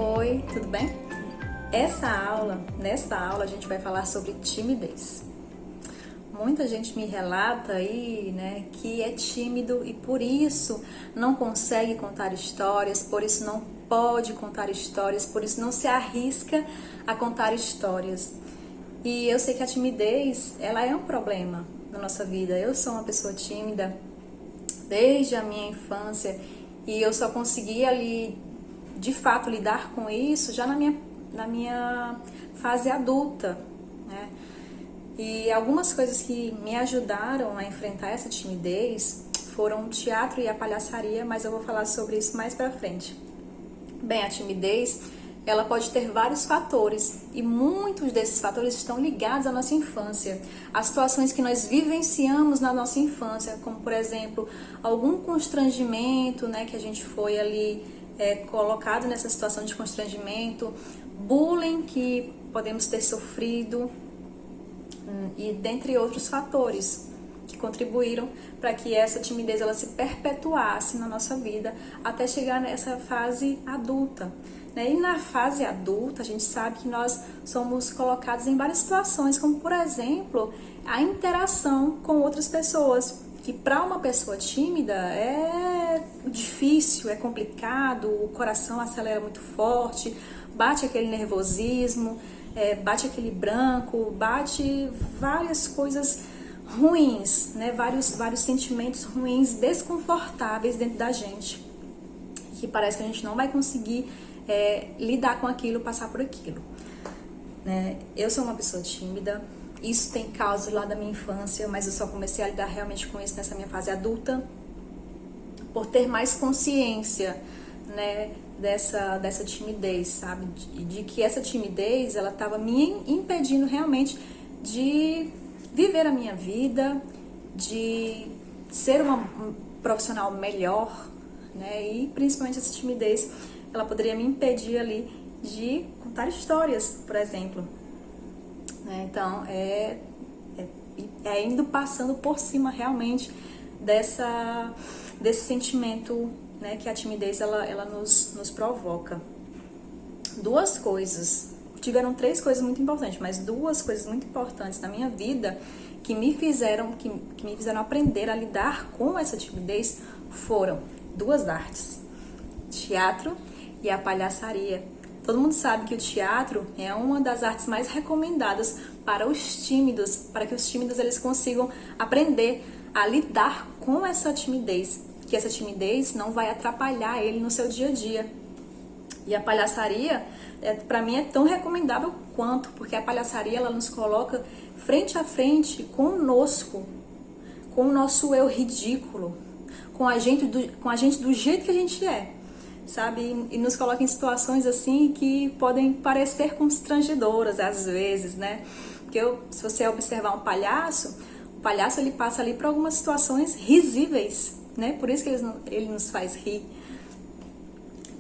Oi, tudo bem? Nessa aula a gente vai falar sobre timidez. Muita gente me relata aí, né, que é tímido e por isso não consegue contar histórias, por isso não pode contar histórias, por isso não se arrisca a contar histórias. E eu sei que a timidez, ela é um problema na nossa vida. Eu sou uma pessoa tímida desde a minha infância e eu só consegui ali de fato lidar com isso já na minha fase adulta, né? E algumas coisas que me ajudaram a enfrentar essa timidez foram o teatro e a palhaçaria, mas eu vou falar sobre isso mais pra frente. Bem, a timidez, ela pode ter vários fatores e muitos desses fatores estão ligados à nossa infância, às situações que nós vivenciamos na nossa infância, como por exemplo, algum constrangimento, né, que a gente foi ali colocado nessa situação de constrangimento, bullying que podemos ter sofrido e dentre outros fatores que contribuíram para que essa timidez ela se perpetuasse na nossa vida até chegar nessa fase adulta. E na fase adulta, a gente sabe que nós somos colocados em várias situações, como por exemplo, a interação com outras pessoas, que para uma pessoa tímida é difícil, é complicado, o coração acelera muito forte, bate aquele nervosismo, bate aquele branco, bate várias coisas ruins, né? Vários sentimentos ruins, desconfortáveis dentro da gente, que parece que a gente não vai conseguir lidar com aquilo, passar por aquilo, né? Eu sou uma pessoa tímida, isso tem causa lá da minha infância, mas eu só comecei a lidar realmente com isso nessa minha fase adulta, por ter mais consciência, né, dessa timidez, sabe? De que essa timidez, ela estava me impedindo realmente de viver a minha vida, de ser uma profissional melhor, né? E principalmente essa timidez, ela poderia me impedir ali de contar histórias, por exemplo. Né? Então, indo passando por cima realmente desse sentimento, né, que a timidez ela nos provoca. Tiveram três coisas muito importantes, mas duas coisas muito importantes na minha vida que me fizeram aprender a lidar com essa timidez foram duas artes: teatro e a palhaçaria. Todo mundo sabe que o teatro é uma das artes mais recomendadas para os tímidos, para que os tímidos eles consigam aprender a lidar com essa timidez, que essa timidez não vai atrapalhar ele no seu dia a dia. E a palhaçaria, para mim, é tão recomendável quanto, porque a palhaçaria ela nos coloca frente a frente conosco, com o nosso eu ridículo, com a gente do jeito que a gente é, sabe? E nos coloca em situações assim que podem parecer constrangedoras às vezes, né? Porque se você observar o palhaço ele passa ali por algumas situações risíveis, né? Por isso que ele nos faz rir.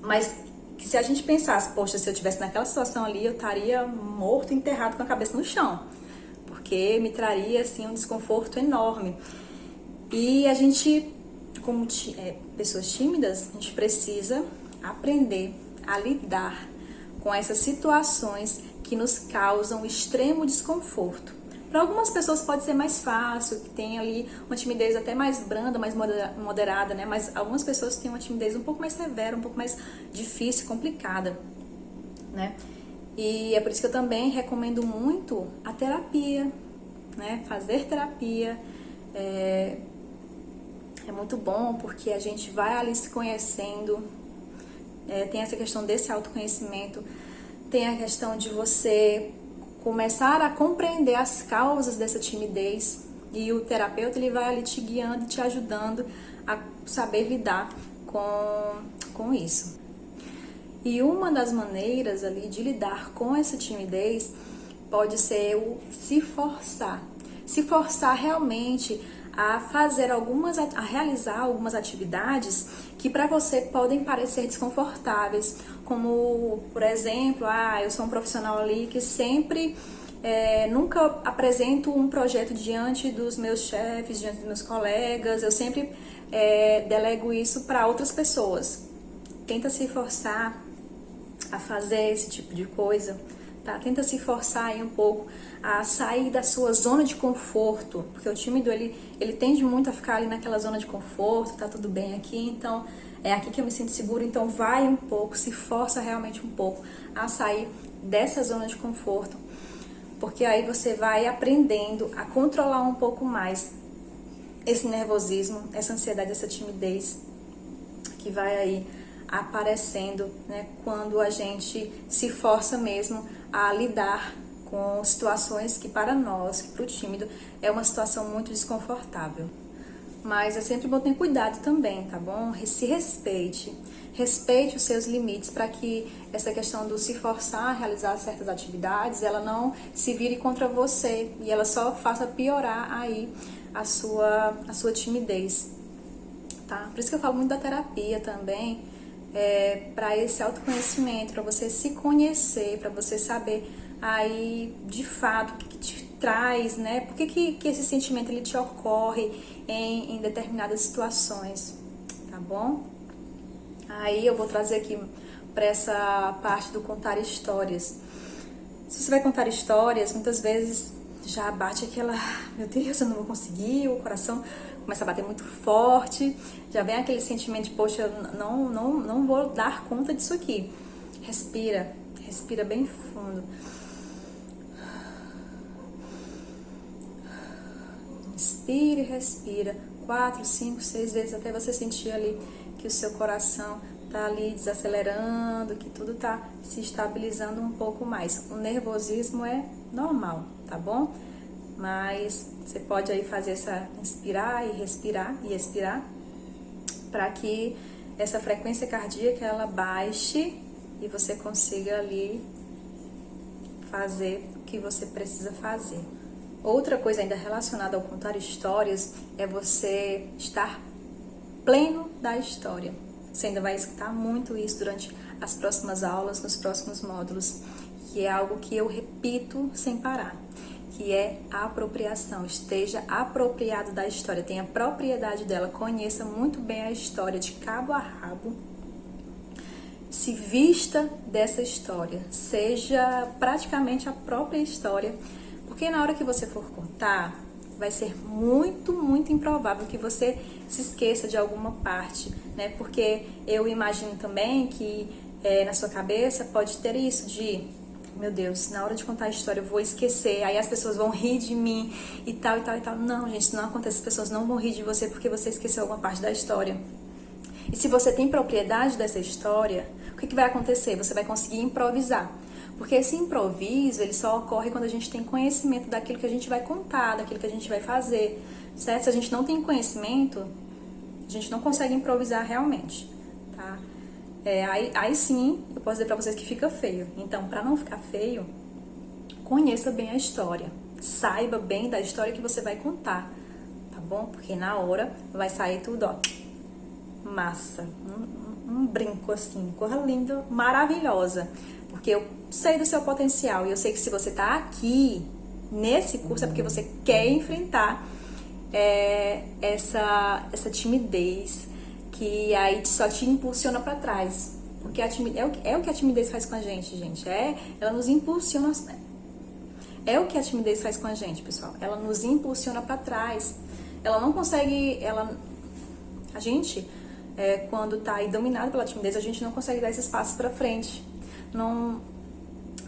Mas que se a gente pensasse, poxa, se eu estivesse naquela situação ali, eu estaria morto, enterrado com a cabeça no chão, porque me traria assim um desconforto enorme. E a gente, como pessoas tímidas, a gente precisa aprender a lidar com essas situações que nos causam extremo desconforto. Para algumas pessoas pode ser mais fácil, que tem ali uma timidez até mais branda, mais moderada, né? Mas algumas pessoas têm uma timidez um pouco mais severa, um pouco mais difícil, complicada, né? E é por isso que eu também recomendo muito a terapia, né? Fazer terapia é muito bom, porque a gente vai ali se conhecendo, tem essa questão desse autoconhecimento, tem a questão de você começar a compreender as causas dessa timidez, e o terapeuta ele vai ali te guiando, te ajudando a saber lidar com isso. E uma das maneiras ali de lidar com essa timidez pode ser o se forçar realmente a realizar algumas atividades que para você podem parecer desconfortáveis, como, por exemplo, eu sou um profissional ali que sempre nunca apresento um projeto diante dos meus chefes, diante dos meus colegas, eu sempre delego isso para outras pessoas. Tenta se forçar a fazer esse tipo de coisa, tá? Tenta se forçar aí um pouco a sair da sua zona de conforto, porque o tímido, ele tende muito a ficar ali naquela zona de conforto, tá tudo bem aqui, então é aqui que eu me sinto seguro, então vai um pouco, se força realmente um pouco a sair dessa zona de conforto, porque aí você vai aprendendo a controlar um pouco mais esse nervosismo, essa ansiedade, essa timidez que vai aí aparecendo, né, quando a gente se força mesmo a lidar com situações que para nós, para o tímido, é uma situação muito desconfortável. Mas é sempre bom ter cuidado também, tá bom? Se respeite, respeite os seus limites para que essa questão do se forçar a realizar certas atividades, ela não se vire contra você e ela só faça piorar aí a sua timidez, tá? Por isso que eu falo muito da terapia também, para esse autoconhecimento, para você se conhecer, para você saber aí de fato o que te traz, né? Por que esse sentimento ele te ocorre em determinadas situações, tá bom? Aí eu vou trazer aqui para essa parte do contar histórias. Se você vai contar histórias, muitas vezes já bate aquela, meu Deus, eu não vou conseguir, o coração começa a bater muito forte, já vem aquele sentimento de, poxa, eu não vou dar conta disso aqui. Respira, respira bem fundo. Inspira e respira 4, 5, 6 vezes até você sentir ali que o seu coração tá ali desacelerando, que tudo tá se estabilizando um pouco mais. O nervosismo é normal, tá bom? Mas você pode aí fazer essa inspirar e expirar para que essa frequência cardíaca ela baixe e você consiga ali fazer o que você precisa fazer. Outra coisa ainda relacionada ao contar histórias é você estar pleno da história. Você ainda vai escutar muito isso durante as próximas aulas, nos próximos módulos, que é algo que eu repito sem parar, que é a apropriação. Esteja apropriado da história, tenha propriedade dela, conheça muito bem a história de cabo a rabo, se vista dessa história, seja praticamente a própria história, porque na hora que você for contar, vai ser muito, muito improvável que você se esqueça de alguma parte, né? Porque eu imagino também que na sua cabeça pode ter isso de, meu Deus, na hora de contar a história eu vou esquecer, aí as pessoas vão rir de mim e tal, e tal, e tal. Não, gente, isso não acontece, as pessoas não vão rir de você porque você esqueceu alguma parte da história. E se você tem propriedade dessa história, o que vai acontecer? Você vai conseguir improvisar. Porque esse improviso, ele só ocorre quando a gente tem conhecimento daquilo que a gente vai contar, daquilo que a gente vai fazer, certo? Se a gente não tem conhecimento, a gente não consegue improvisar realmente, tá? Aí sim, eu posso dizer pra vocês que fica feio. Então, pra não ficar feio, conheça bem a história. Saiba bem da história que você vai contar, tá bom? Porque na hora vai sair tudo, ó, massa. Um brinco assim, coisa linda, maravilhosa. Porque eu sei do seu potencial e eu sei que se você tá aqui nesse curso é porque você quer enfrentar essa timidez que aí só te impulsiona para trás. Porque é o que a timidez faz com a gente, gente. Ela nos impulsiona. É o que a timidez faz com a gente, pessoal. Ela nos impulsiona para trás. Ela não consegue. A gente, quando tá aí dominado pela timidez, a gente não consegue dar esses passos para frente. Não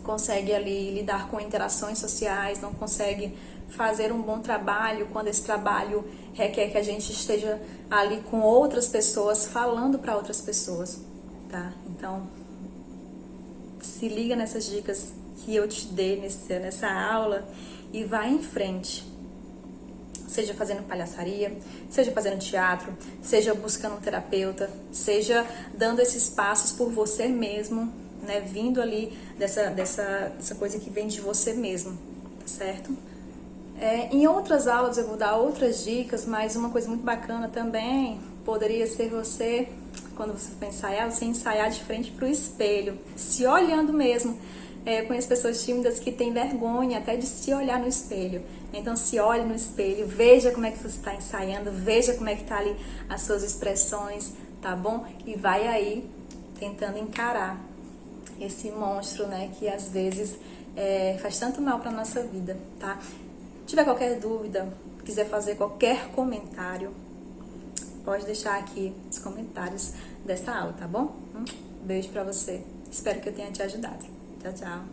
consegue ali lidar com interações sociais, não consegue fazer um bom trabalho quando esse trabalho requer que a gente esteja ali com outras pessoas, falando para outras pessoas, tá? Então, se liga nessas dicas que eu te dei nessa aula e vai em frente. Seja fazendo palhaçaria, seja fazendo teatro, seja buscando um terapeuta, seja dando esses passos por você mesmo, né, vindo ali dessa coisa que vem de você mesmo, tá certo? Em outras aulas eu vou dar outras dicas, mas uma coisa muito bacana também poderia ser você, quando você for ensaiar, você ensaiar de frente pro espelho, se olhando mesmo. Eu conheço pessoas tímidas que têm vergonha até de se olhar no espelho. Então se olhe no espelho, veja como é que você está ensaiando, veja como é que tá ali as suas expressões, tá bom? E vai aí tentando encarar esse monstro, né, que às vezes faz tanto mal para nossa vida, tá? Se tiver qualquer dúvida, quiser fazer qualquer comentário, pode deixar aqui nos comentários dessa aula, tá bom? Beijo pra você. Espero que eu tenha te ajudado. Tchau, tchau.